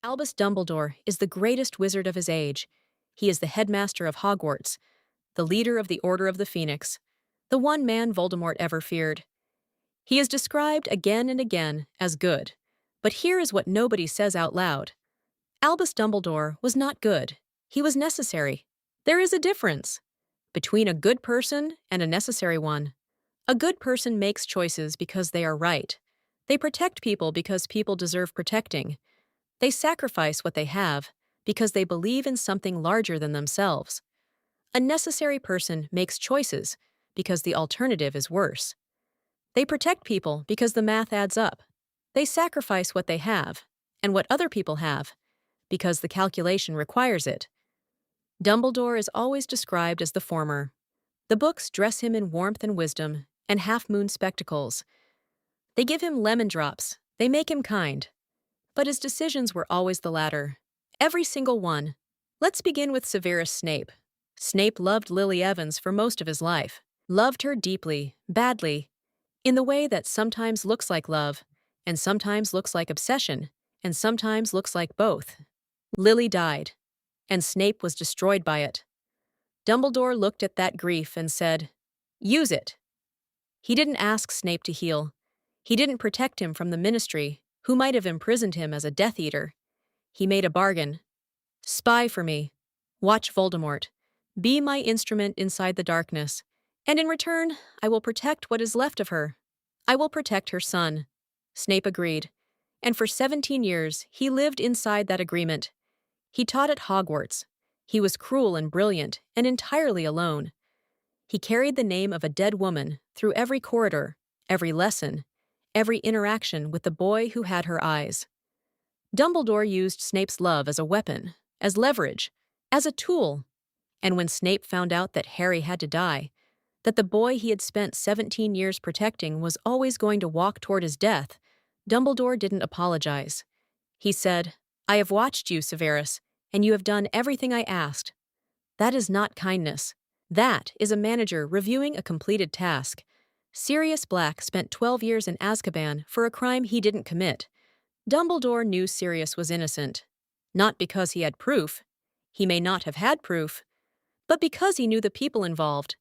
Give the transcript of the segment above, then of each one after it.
Albus Dumbledore is the greatest wizard of his age. He is the headmaster of Hogwarts, the leader of the Order of the Phoenix, the one man Voldemort ever feared. He is described again and again as good, but here is what nobody says out loud. Albus Dumbledore was not good. He was necessary. There is a difference between a good person and a necessary one. A good person makes choices because they are right. They protect people because people deserve protecting. They sacrifice what they have because they believe in something larger than themselves. A necessary person makes choices because the alternative is worse. They protect people because the math adds up. They sacrifice what they have and what other people have because the calculation requires it. Dumbledore is always described as the former. The books dress him in warmth and wisdom and half-moon spectacles. They give him lemon drops. They make him kind. But his decisions were always the latter. Every single one. Let's begin with Severus Snape. Snape loved Lily Evans for most of his life. Loved her deeply, badly, in the way that sometimes looks like love, and sometimes looks like obsession, and sometimes looks like both. Lily died, and Snape was destroyed by it. Dumbledore looked at that grief and said, "Use it." He didn't ask Snape to heal. He didn't protect him from the Ministry, who might have imprisoned him as a Death Eater. He made a bargain. Spy for me. Watch Voldemort. Be my instrument inside the darkness. And in return, I will protect what is left of her. I will protect her son. Snape agreed. And for 17 years, he lived inside that agreement. He taught at Hogwarts. He was cruel and brilliant and entirely alone. He carried the name of a dead woman through every corridor, every lesson, every interaction with the boy who had her eyes. Dumbledore used Snape's love as a weapon, as leverage, as a tool. And when Snape found out that Harry had to die, that the boy he had spent 17 years protecting was always going to walk toward his death, Dumbledore didn't apologize. He said, "I have watched you, Severus, and you have done everything I asked." That is not kindness. That is a manager reviewing a completed task. Sirius Black spent 12 years in Azkaban for a crime he didn't commit. Dumbledore knew Sirius was innocent. Not because he had proof. He may not have had proof. But because he knew the people involved.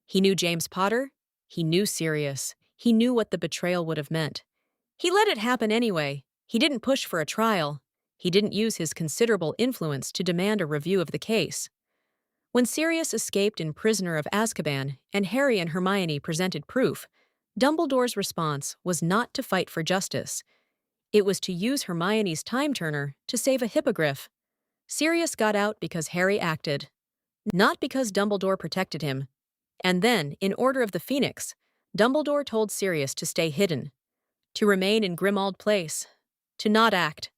He knew James Potter. He knew Sirius. He knew what the betrayal would have meant. He let it happen anyway. He didn't push for a trial. He didn't use his considerable influence to demand a review of the case. When Sirius escaped in Prisoner of Azkaban and Harry and Hermione presented proof, Dumbledore's response was not to fight for justice. It was to use Hermione's time turner to save a hippogriff. Sirius got out because Harry acted, not because Dumbledore protected him. And then, in Order of the Phoenix, Dumbledore told Sirius to stay hidden, to remain in Grimmauld Place, to not act.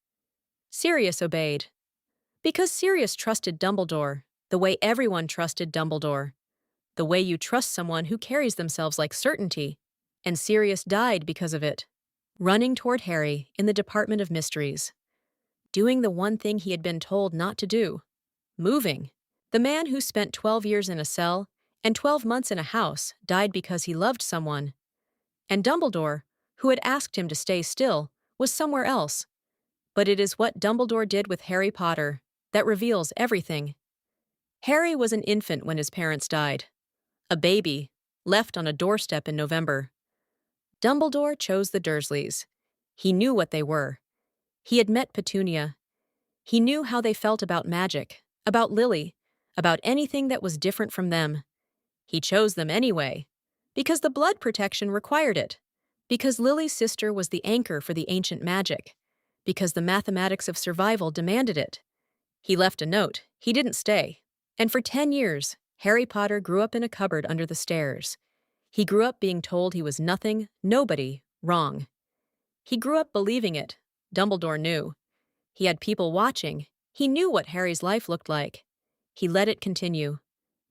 Sirius obeyed. Because Sirius trusted Dumbledore, the way everyone trusted Dumbledore, the way you trust someone who carries themselves like certainty, and Sirius died because of it, running toward Harry in the Department of Mysteries, doing the one thing he had been told not to do, moving. The man who spent 12 years in a cell and 12 months in a house died because he loved someone. And Dumbledore, who had asked him to stay still, was somewhere else. But it is what Dumbledore did with Harry Potter that reveals everything. Harry was an infant when his parents died. A baby, left on a doorstep in November. Dumbledore chose the Dursleys. He knew what they were. He had met Petunia. He knew how they felt about magic, about Lily, about anything that was different from them. He chose them anyway, because the blood protection required it, because Lily's sister was the anchor for the ancient magic, because the mathematics of survival demanded it. He left a note. He didn't stay. And for 10 years, Harry Potter grew up in a cupboard under the stairs. He grew up being told he was nothing, nobody, wrong. He grew up believing it. Dumbledore knew. He had people watching. He knew what Harry's life looked like. He let it continue.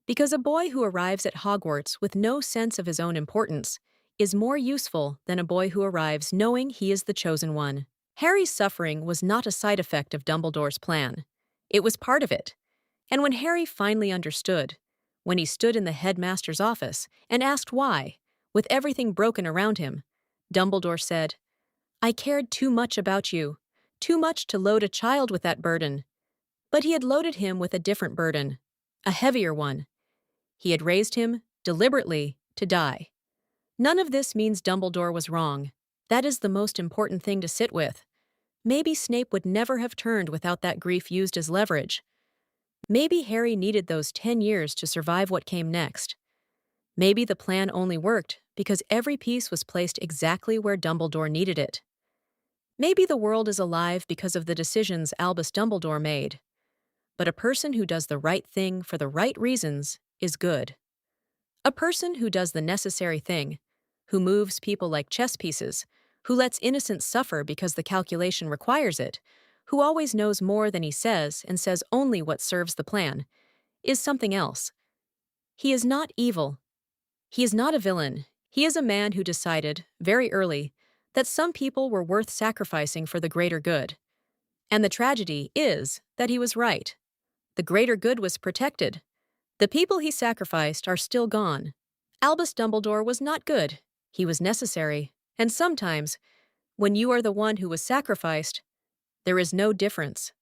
Because a boy who arrives at Hogwarts with no sense of his own importance is more useful than a boy who arrives knowing he is the chosen one. Harry's suffering was not a side effect of Dumbledore's plan. It was part of it. And when Harry finally understood, when he stood in the headmaster's office and asked why, with everything broken around him, Dumbledore said, "I cared too much about you, Too much to load a child with that burden. But he had loaded him with a different burden, a heavier one. He had raised him, deliberately, to die. None of this means Dumbledore was wrong. That is the most important thing to sit with. Maybe Snape would never have turned without that grief used as leverage. Maybe Harry needed those 10 years to survive what came next. Maybe the plan only worked because every piece was placed exactly where Dumbledore needed it. Maybe the world is alive because of the decisions Albus Dumbledore made. But a person who does the right thing for the right reasons is good. A person who does the necessary thing, who moves people like chess pieces, who lets innocents suffer because the calculation requires it, who always knows more than he says and says only what serves the plan, is something else. He is not evil. He is not a villain. He is a man who decided, very early, that some people were worth sacrificing for the greater good. And the tragedy is that he was right. The greater good was protected. The people he sacrificed are still gone. Albus Dumbledore was not good. He was necessary. And sometimes, when you are the one who was sacrificed, there is no difference.